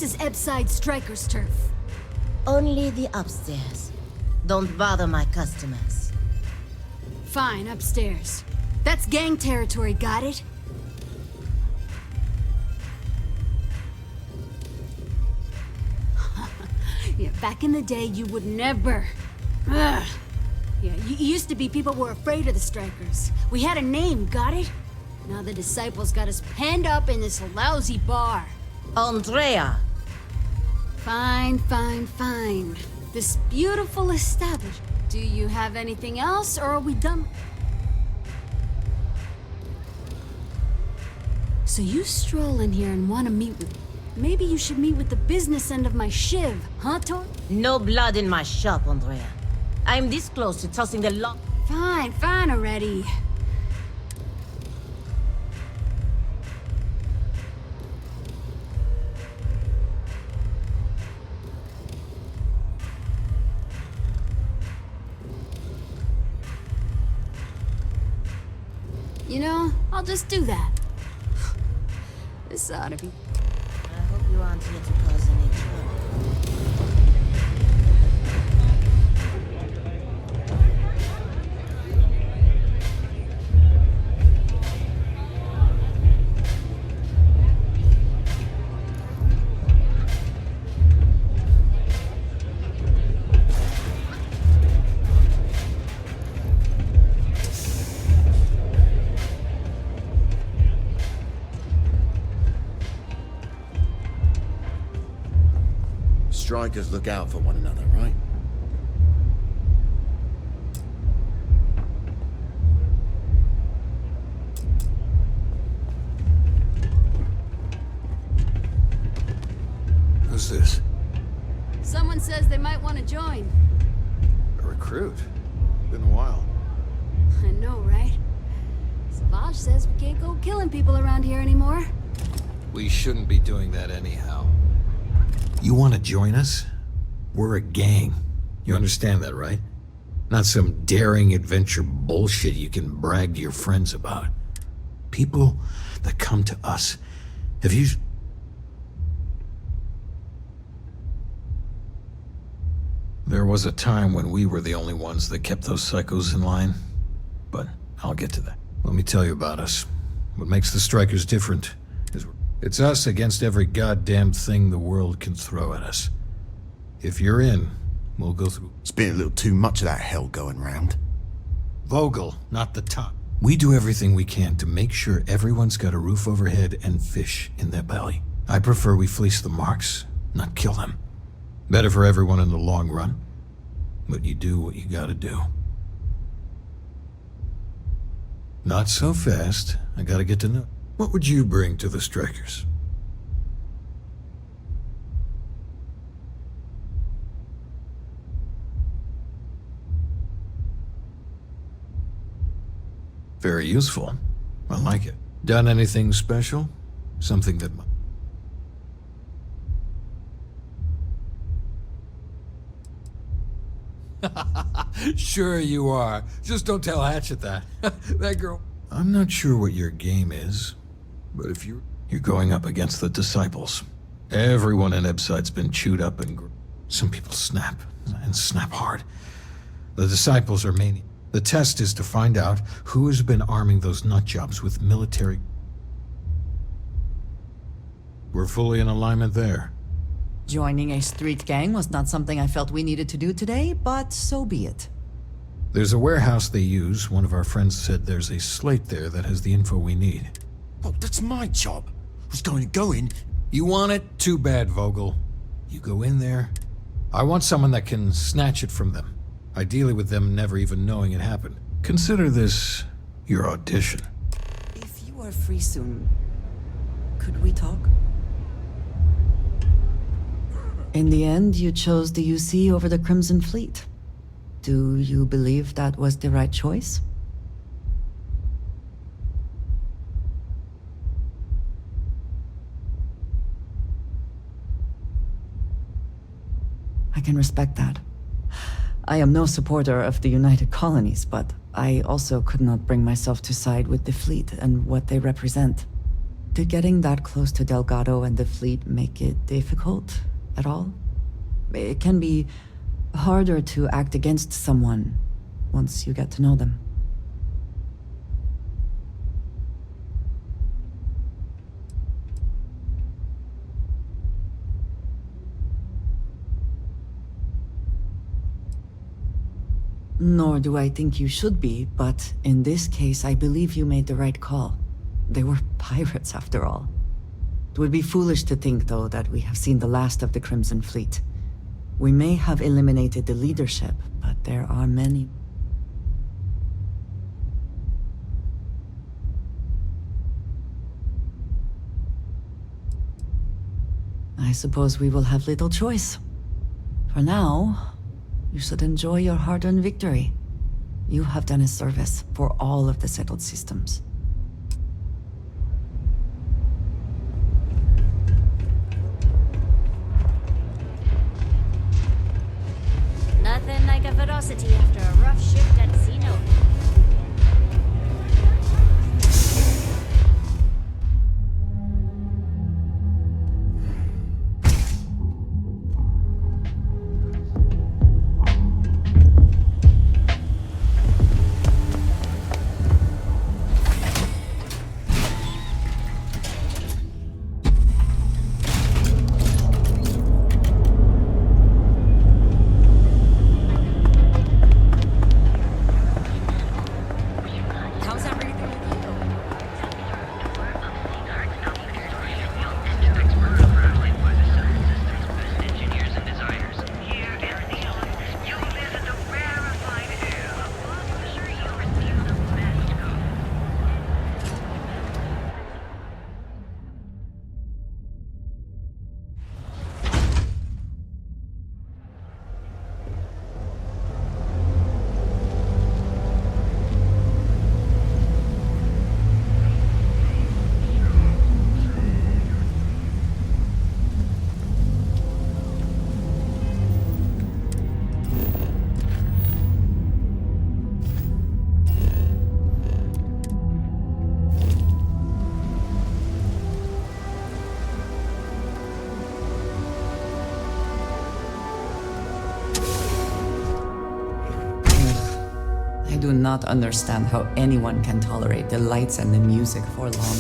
This is Ebside Striker's turf. Only the upstairs. Don't bother my customers. Fine, upstairs. That's gang territory, got it? Yeah, back in the day, you would never... Ugh. Yeah, used to be people were afraid of the Strikers. We had a name, got it? Now the disciples got us penned up in this lousy bar. Andrea! Fine, fine, fine. This beautiful establishment. Do you have anything else, or are we done? So you stroll in here and want to meet with me. Maybe you should meet with the business end of my shiv, huh, Tor? No blood in my shop, Andrea. I'm this close to tossing the lot. Fine, fine already. You know, I'll just do that. This ought to be... I hope you aren't here to cause any trouble. Strikers look out for one another, right? Who's this? Someone says they might want to join. A recruit? Been a while. I know, right? Savage says we can't go killing people around here anymore. We shouldn't be doing that anyhow. You want to join us? We're a gang. You understand that, right? Not some daring adventure bullshit you can brag to your friends about. People that come to us. Have you... There was a time when we were the only ones that kept those psychos in line. But I'll get to that. Let me tell you about us. What makes the Strikers different is it's us against every goddamn thing the world can throw at us. If you're in, we'll go through. It's been a little too much of that hell going round. Vogel, not the top. We do everything we can to make sure everyone's got a roof overhead and fish in their belly. I prefer we fleece the marks, not kill them. Better for everyone in the long run. But you do what you gotta do. Not so fast. I gotta get to know. What would you bring to the Strikers? Very useful. I like it. Done anything special? Something that... Sure you are. Just don't tell Hatchet that. That girl... I'm not sure what your game is, but if you're going up against the Disciples. Everyone in Ebside's been chewed up and... Some people snap, and snap hard. The Disciples are maniacs. The test is to find out who has been arming those nutjobs with military... We're fully in alignment there. Joining a street gang was not something I felt we needed to do today, but so be it. There's a warehouse they use. One of our friends said there's a slate there that has the info we need. Oh, that's my job. I was going to go in. You want it? Too bad, Vogel. You go in there. I want someone that can snatch it from them. Ideally with them never even knowing it happened. Consider this your audition. If you are free soon, could we talk? In the end, you chose the UC over the Crimson Fleet. Do you believe that was the right choice? I can respect that. I am no supporter of the United Colonies, but I also could not bring myself to side with the fleet and what they represent. Did getting that close to Delgado and the fleet make it difficult at all? It can be harder to act against someone once you get to know them. Nor do I think you should be, but in this case, I believe you made the right call. They were pirates, after all. It would be foolish to think, though, that we have seen the last of the Crimson Fleet. We may have eliminated the leadership, but there are many. I suppose we will have little choice. For now, you should enjoy your hard-earned victory. You have done a service for all of the settled systems. Nothing like a ferocity after a rough shift at Xeno. I do not understand how anyone can tolerate the lights and the music for long.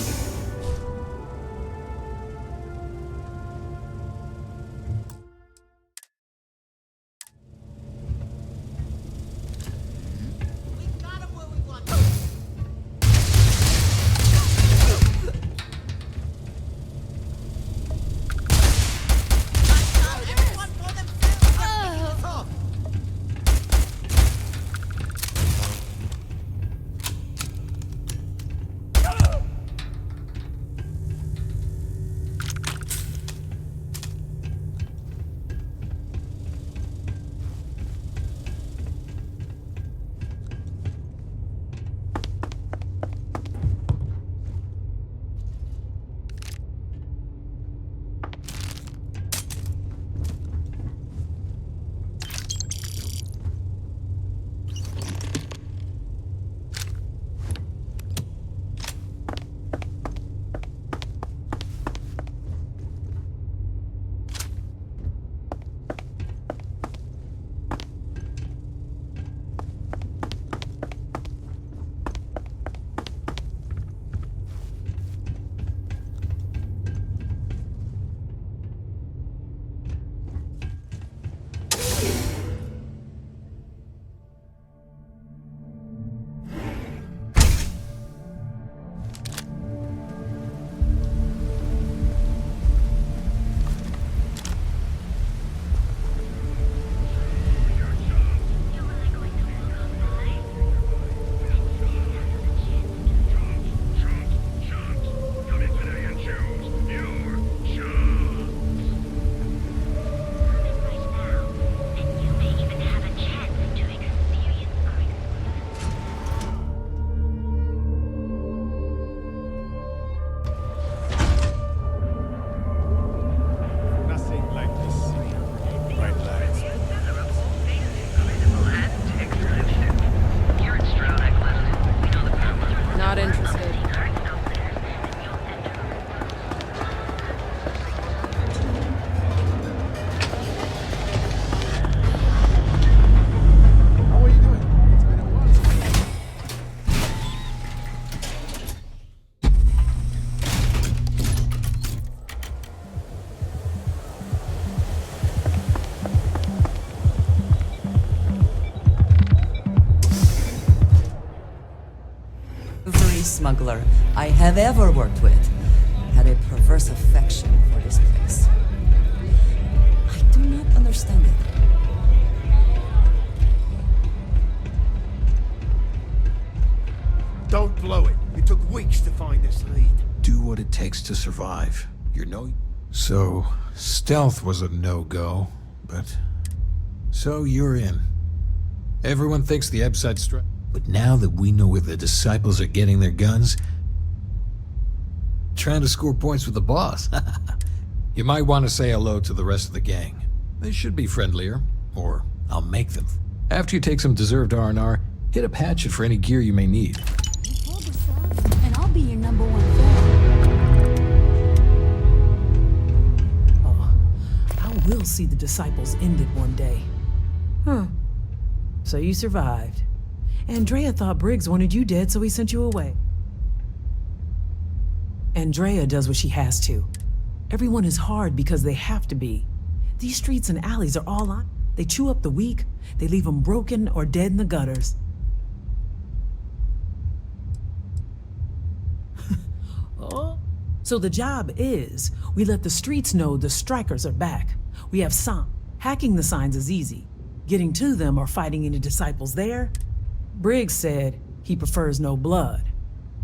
Every smuggler I have ever worked with had a perverse affection for this place. I do not understand it. Don't blow it. It took weeks to find this lead. Do what it takes to survive. You're no... So, stealth was a no-go, but... So you're in. Everyone thinks the Ebside strike... But now that we know where the disciples are getting their guns... Trying to score points with the boss. You might want to say hello to the rest of the gang. They should be friendlier, or I'll make them. After you take some deserved R&R, hit up Hatchet for any gear you may need. And I'll be your number one fan. Oh, I will see the disciples ended one day. Huh. So you survived. Andrea thought Briggs wanted you dead, so he sent you away. Andrea does what she has to. Everyone is hard because they have to be. These streets and alleys are all on. They chew up the weak, they leave them broken or dead in the gutters. Oh, so the job is, we let the streets know the strikers are back. We have some. Hacking the signs is easy. Getting to them or fighting any disciples there? Briggs said he prefers no blood.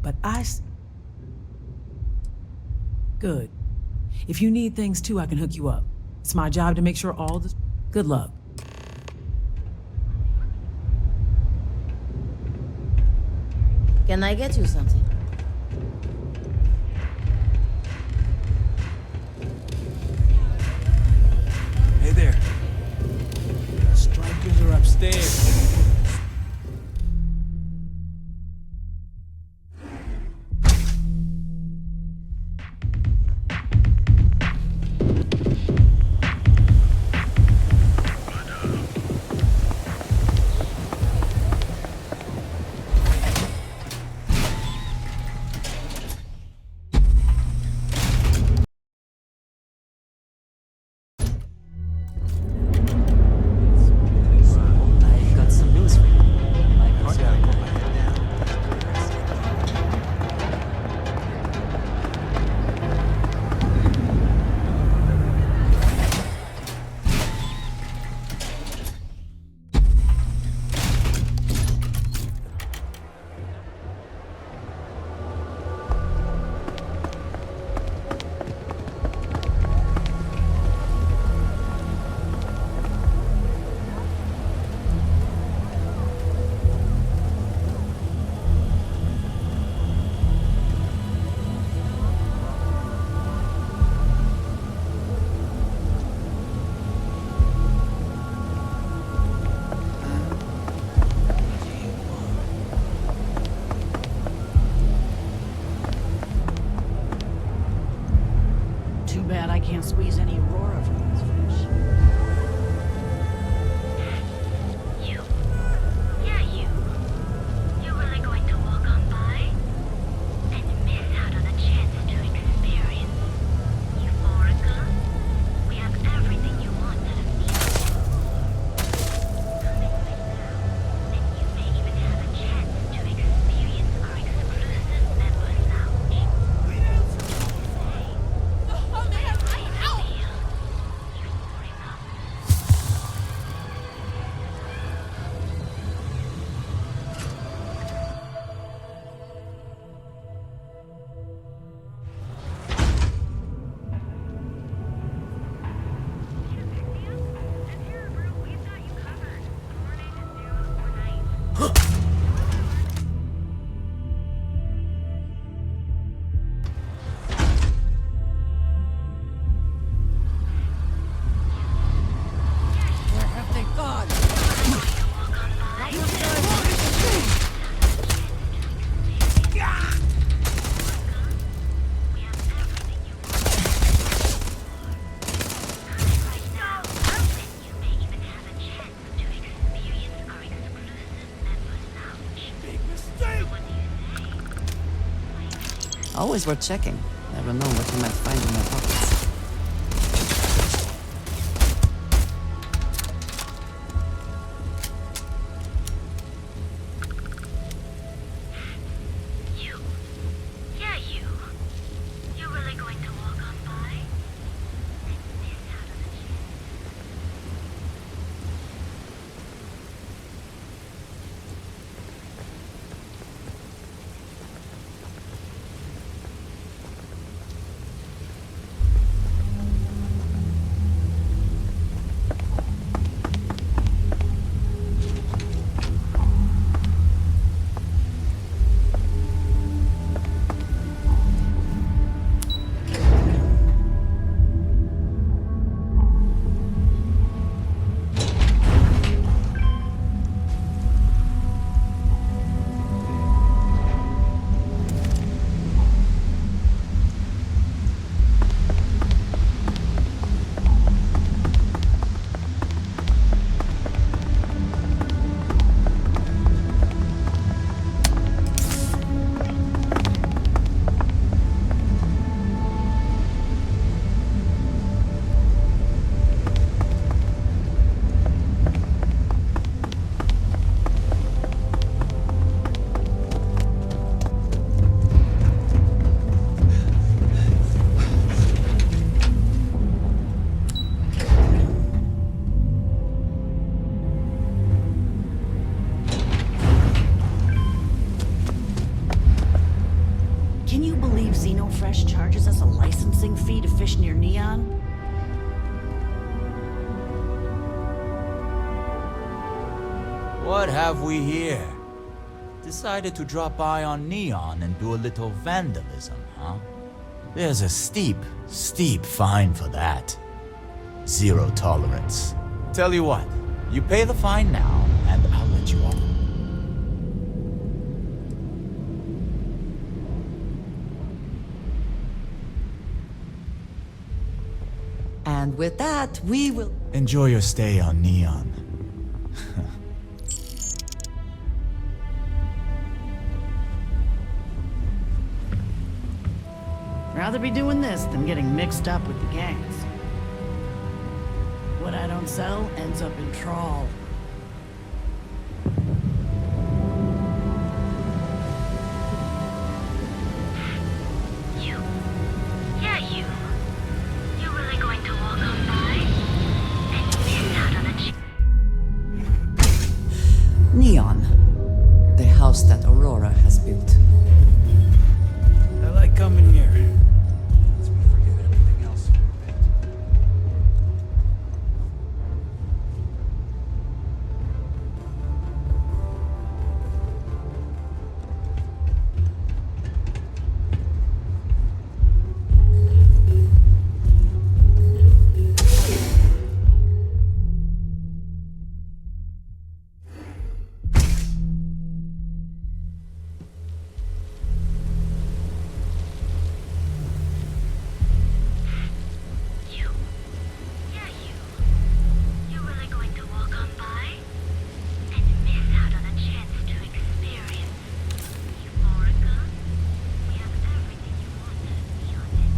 But Good. If you need things too, I can hook you up. It's my job to make sure all the... Good luck. Can I get you something? Hey there. The strikers are upstairs. I've got some news for you. Too bad I can't squeeze any Aurora from this fish. You? Yeah, you. You're really going to walk on by? And miss out on a chance to experience Euphorica? We have everything you wanted of me. Coming right now, and you may even have a chance to experience our exclusive members lounge. Always worth checking. Never know what you might find in my pockets. Can you believe Xenofresh charges us a licensing fee to fish near Neon? What have we here? Decided to drop by on Neon and do a little vandalism, huh? There's a steep fine for that. Zero tolerance. Tell you what, you pay the fine now, and I'll let you off. And with that, we will... Enjoy your stay on Neon. Rather be doing this than getting mixed up with the gangs. What I don't sell ends up in trawl. You. Yeah, you. You really going to walk on by and miss out on a Neon. The house that Aurora has built. I like coming here. Lets me forget everything else for a bit. You. Yeah, you. You really going to walk on by and miss out on a chance to experience Euphorica? We have everything you wanted beyond it.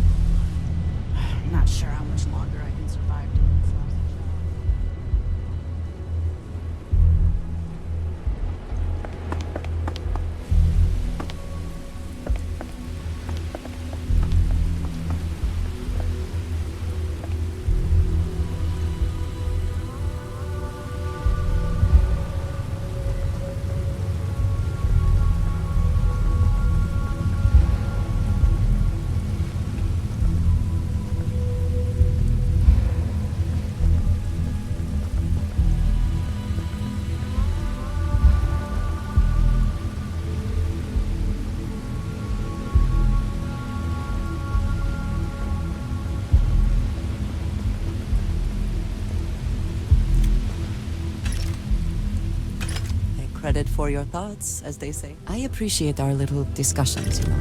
I'm not sure how much longer I can survive doing this lousy job. Take credit for your thoughts, as they say. I appreciate our little discussions, you know.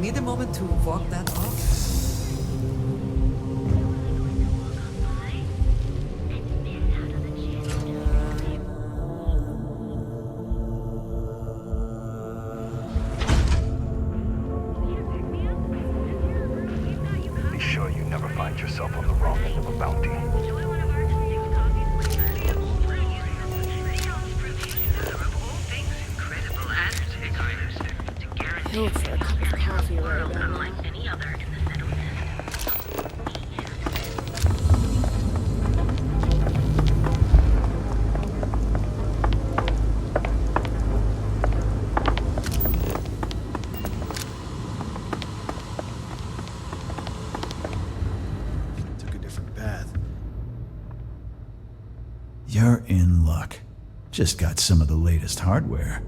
need a moment to walk that off? Be sure you never find yourself on the wrong end of a bounty. Go for a cup of coffee right about now. Took a different path. You're in luck. Just got some of the latest hardware.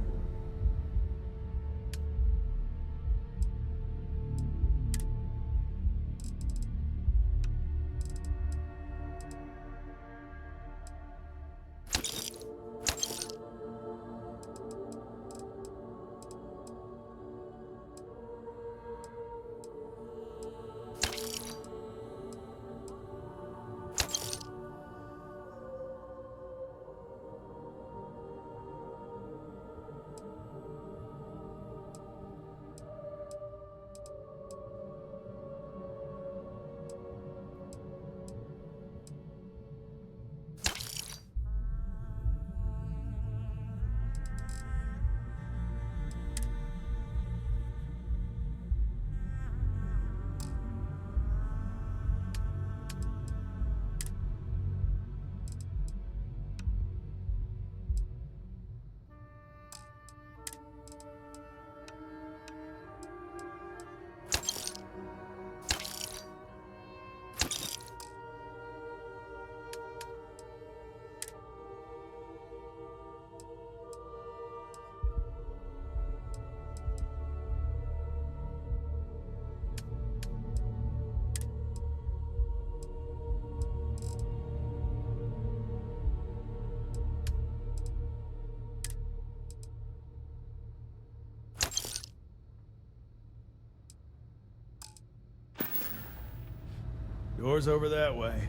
Door's over that way.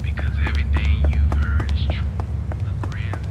Because everything you've heard is true. The grand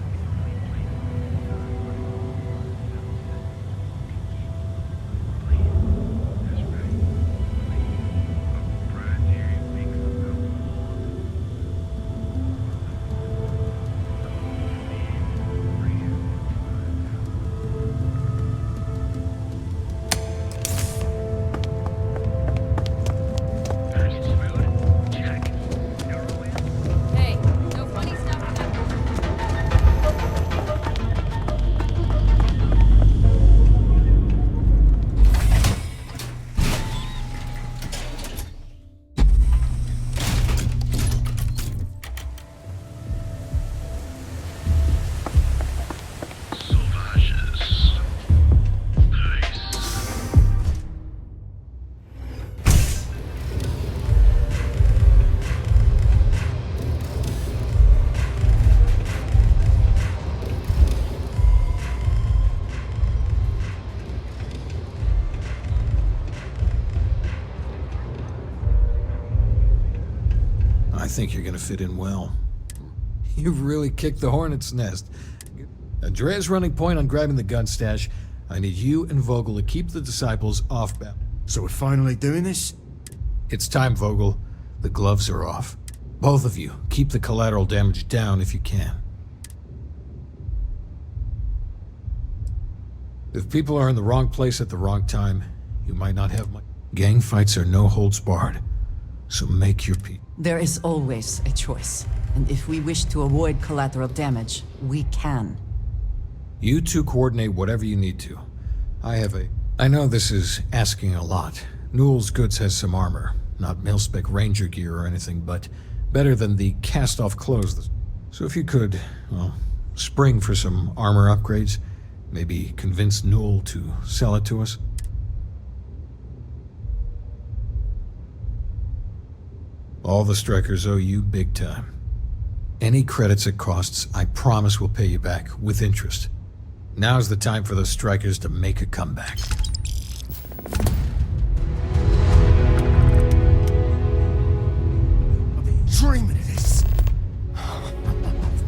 Hey, no funny stuff with that. Sauvages. Nice. I think you're gonna fit in well. You've really kicked the hornet's nest. Andrea's running point on grabbing the gun stash. I need you and Vogel to keep the disciples off balance. So we're finally doing this? It's time, Vogel. The gloves are off. Both of you, keep the collateral damage down if you can. If people are in the wrong place at the wrong time, you might not have much. Gang fights are no holds barred, so make your peace. There is always a choice. And if we wish to avoid collateral damage, we can. You two coordinate whatever you need to. I know this is asking a lot. Newell's Goods has some armor. Not mil-spec ranger gear or anything, but better than the cast-off clothes. So if you could, well, spring for some armor upgrades, maybe convince Newell to sell it to us. All the strikers owe you big time. Any credits it costs, I promise we'll pay you back, with interest. Now's the time for those strikers to make a comeback. I've been dreaming of this.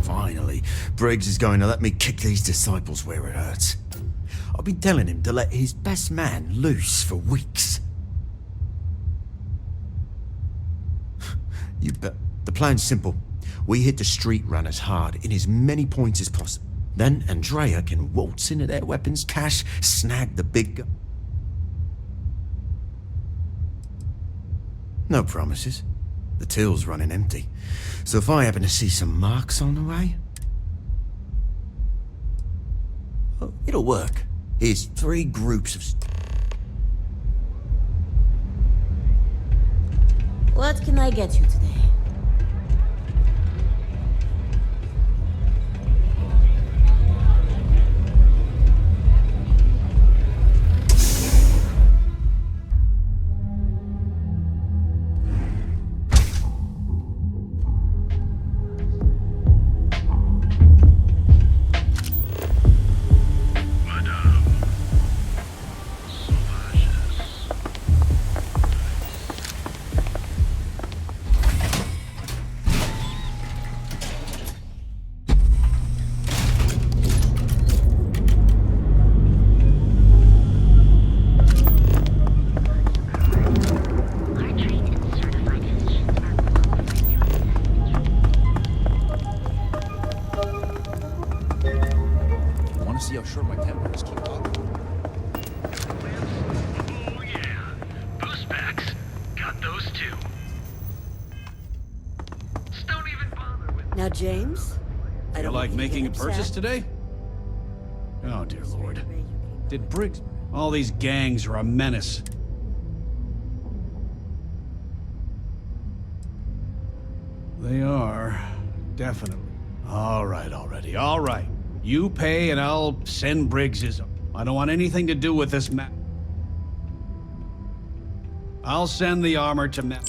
Finally, Briggs is going to let me kick these disciples where it hurts. I've been telling him to let his best man loose for weeks. You bet. The plan's simple. We hit the street runners hard in as many points as possible. Then Andrea can waltz into their weapons cache, snag the big gun. No promises. The till's running empty. So if I happen to see some marks on the way... oh, it'll work. Here's 3 groups of... What can I get you today? See how short my tempers keep up. Oh yeah, boost packs. Got those too. Don't even bother with. Now, James, I You don't like want you to making a get purchase upset. today? Oh dear Lord. Did Briggs? All these gangs are a menace. They are, definitely. All right, already. All right. You pay and I'll send Briggs his... I don't want anything to do with this map. I'll send the armor to map.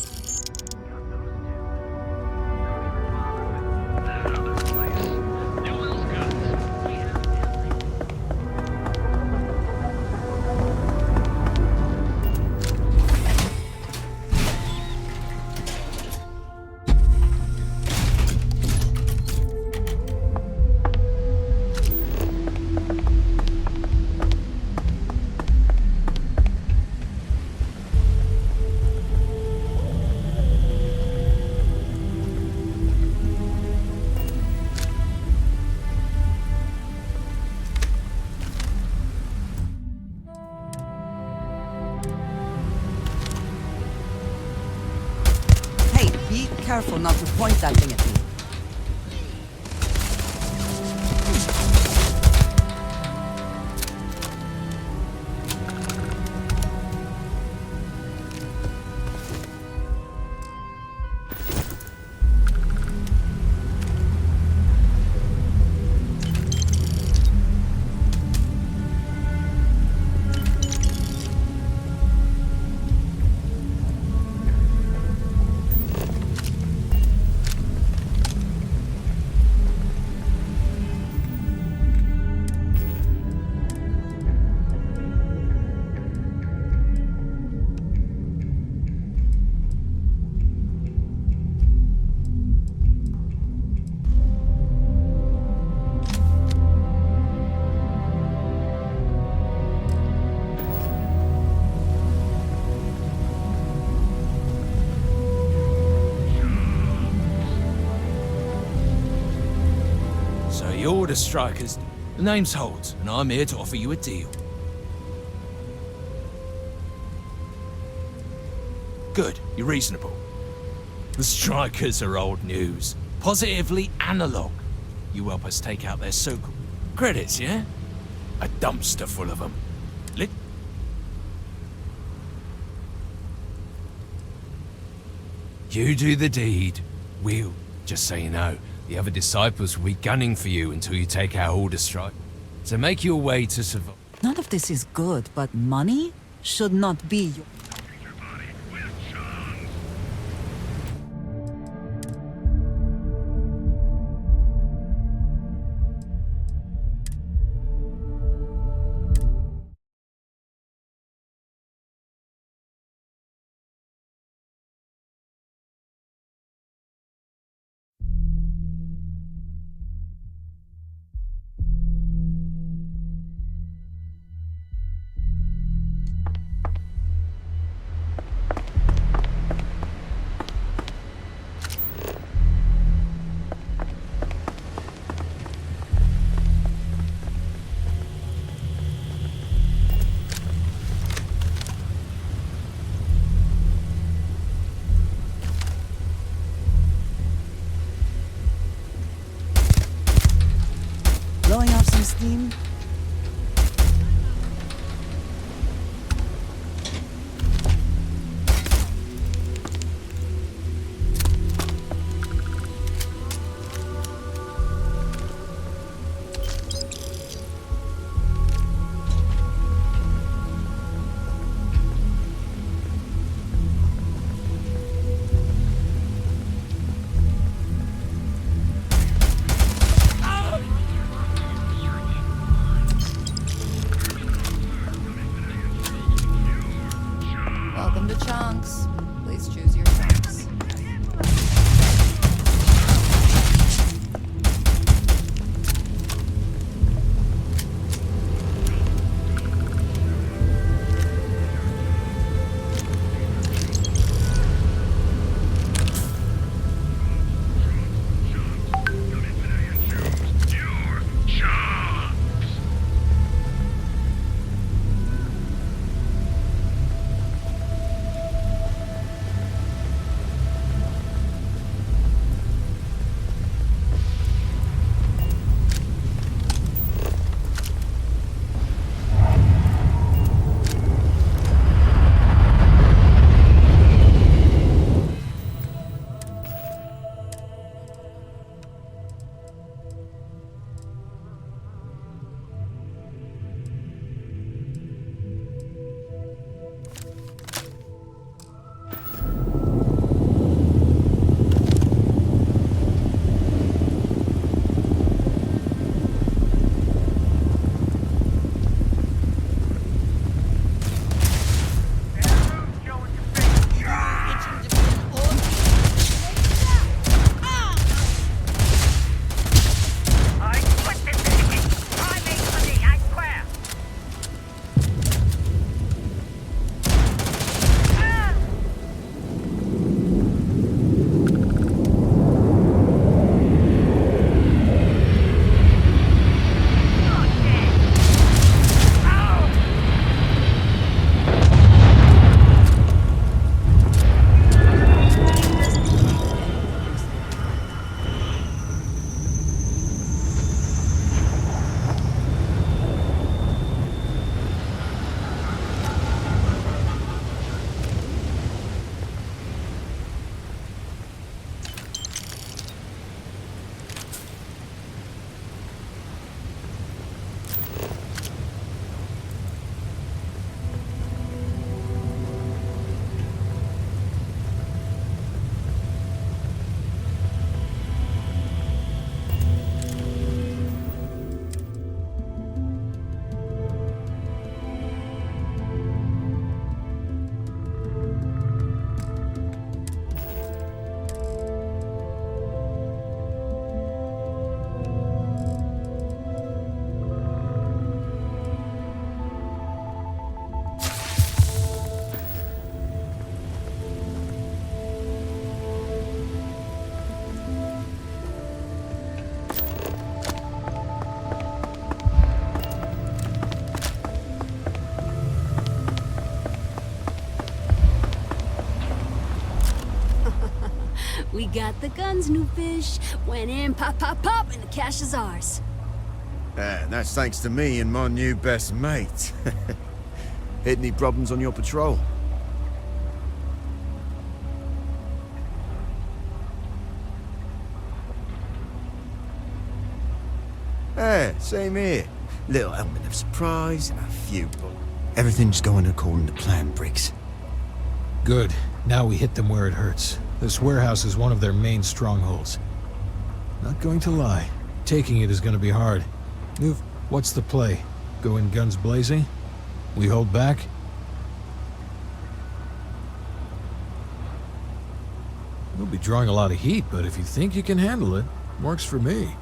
Be careful not to point that thing at me. You're the strikers. The name's Holt, and I'm here to offer you a deal. Good, you're reasonable. The strikers are old news. Positively analog. You help us take out their so-called credits, yeah? A dumpster full of them. You do the deed. We'll, just so you know, the other disciples will be gunning for you until you take out all the strike. So make your way to survive. None of this is good, but money should not be your... Christine? Welcome to Chunks. Please choose your chunks. We got the guns, new fish. Went in, pop, pop, pop, and the cash is ours. And that's thanks to me and my new best mate. Hit any problems on your patrol? Same here. Little element of surprise and a few bullets. Everything's going according to plan, Briggs. Good. Now we hit them where it hurts. This warehouse is one of their main strongholds. Not going to lie. Taking it is going to be hard. Nuv, what's the play? Go in guns blazing? We hold back? You'll be drawing a lot of heat, but if you think you can handle it, works for me.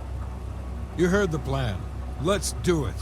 You heard the plan. Let's do it.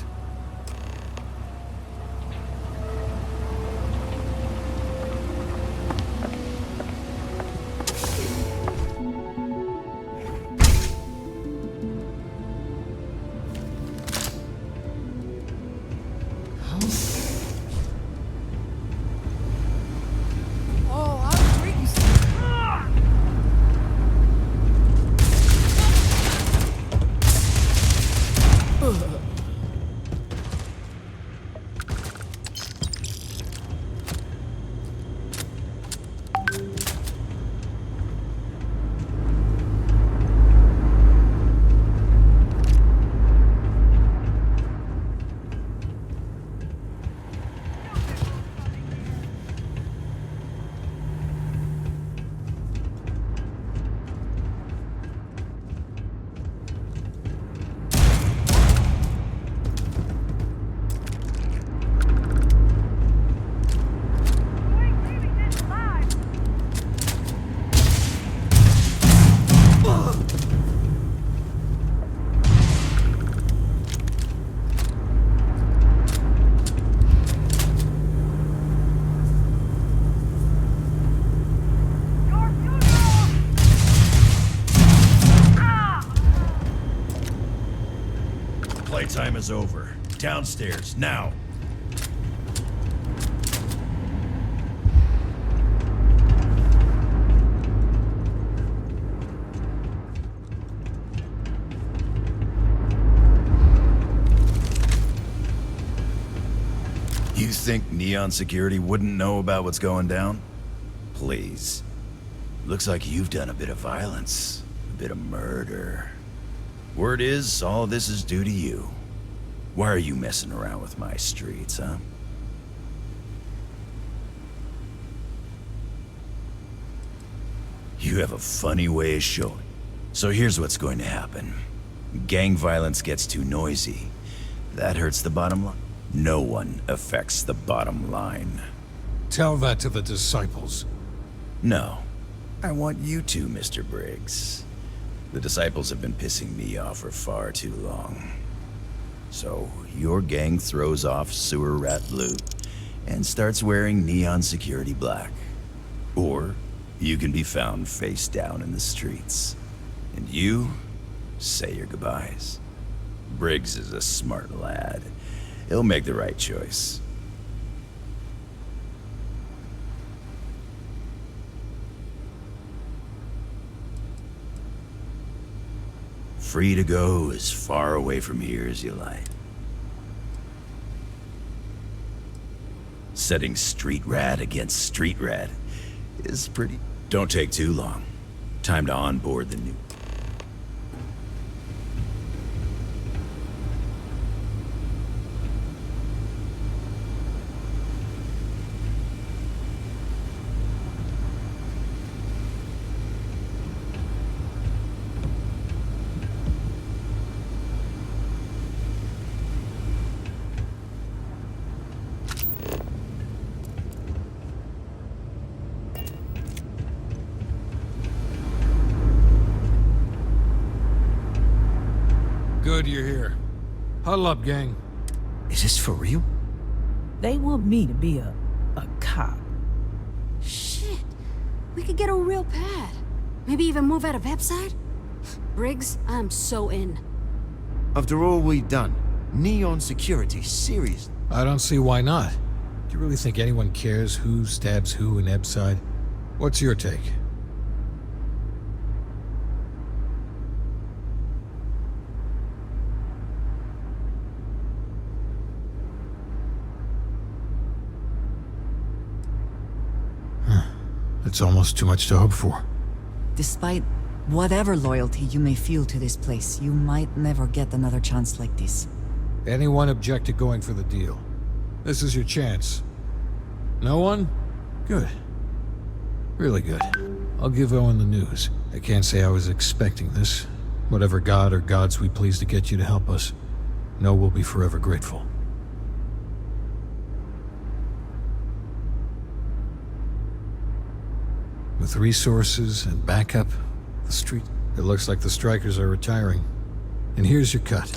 Playtime is over. Downstairs, now. You think Neon Security wouldn't know about what's going down? Please. Looks like you've done a bit of violence, a bit of murder. Word is, all of this is due to you. Why are you messing around with my streets, huh? You have a funny way of showing. So here's what's going to happen. Gang violence gets too noisy. That hurts the bottom line. No one affects the bottom line. Tell that to the disciples. No. I want you to, Mr. Briggs. The disciples have been pissing me off for far too long. So, your gang throws off sewer rat blue and starts wearing Neon Security black. Or, you can be found face down in the streets. And you say your goodbyes. Briggs is a smart lad. He'll make the right choice. Free to go as far away from here as you like. Setting street rat against street rat is pretty... Don't take too long. Time to onboard the new... Good you're here. Huddle up, gang. Is this for real? They want me to be a cop. Shit. We could get a real pad. Maybe even move out of Epside? Briggs, I'm so in. After all we've done, Neon Security, seriously? I don't see why not. Do you really think anyone cares who stabs who in Epside? What's your take? It's almost too much to hope for. Despite whatever loyalty you may feel to this place, you might never get another chance like this. Anyone object to going for the deal? This is your chance. No one? Good. Really good. I'll give Owen the news. I can't say I was expecting this. Whatever god or gods we please to get you to help us, know we'll be forever grateful. With resources and backup, the street... It looks like the strikers are retiring. And here's your cut.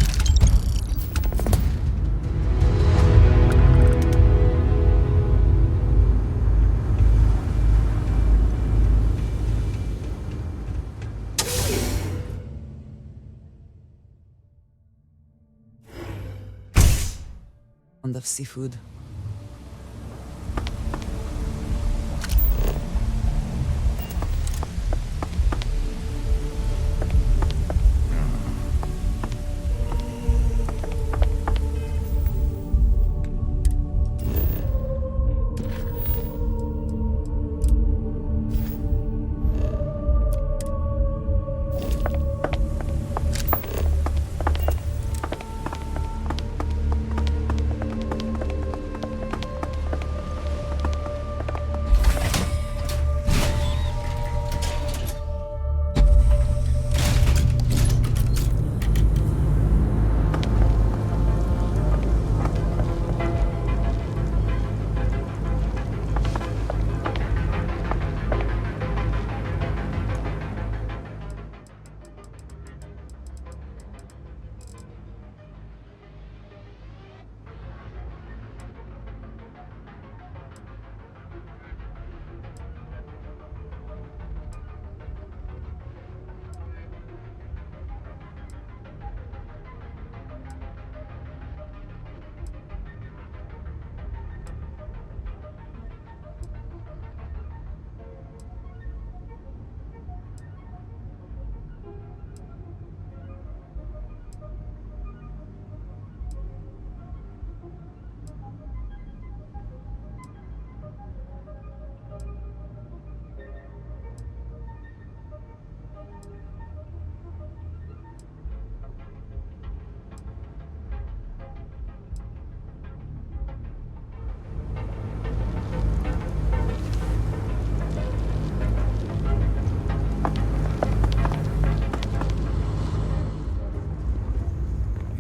Fond of seafood.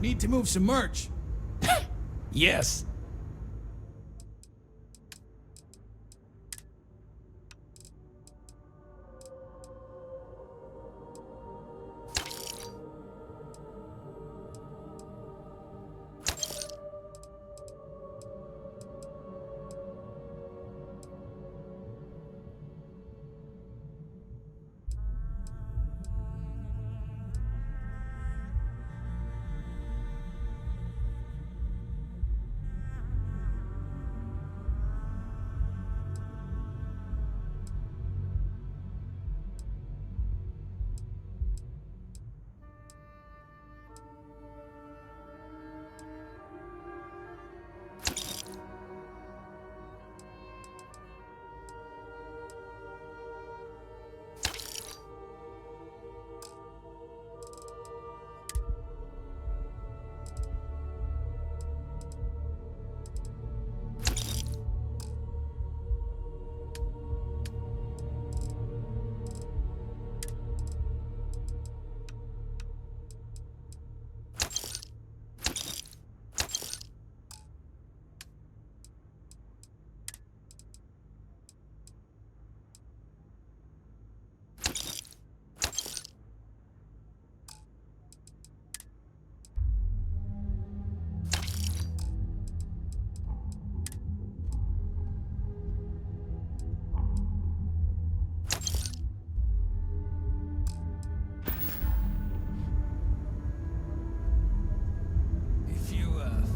Need to move some merch. Yes.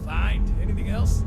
Find anything else?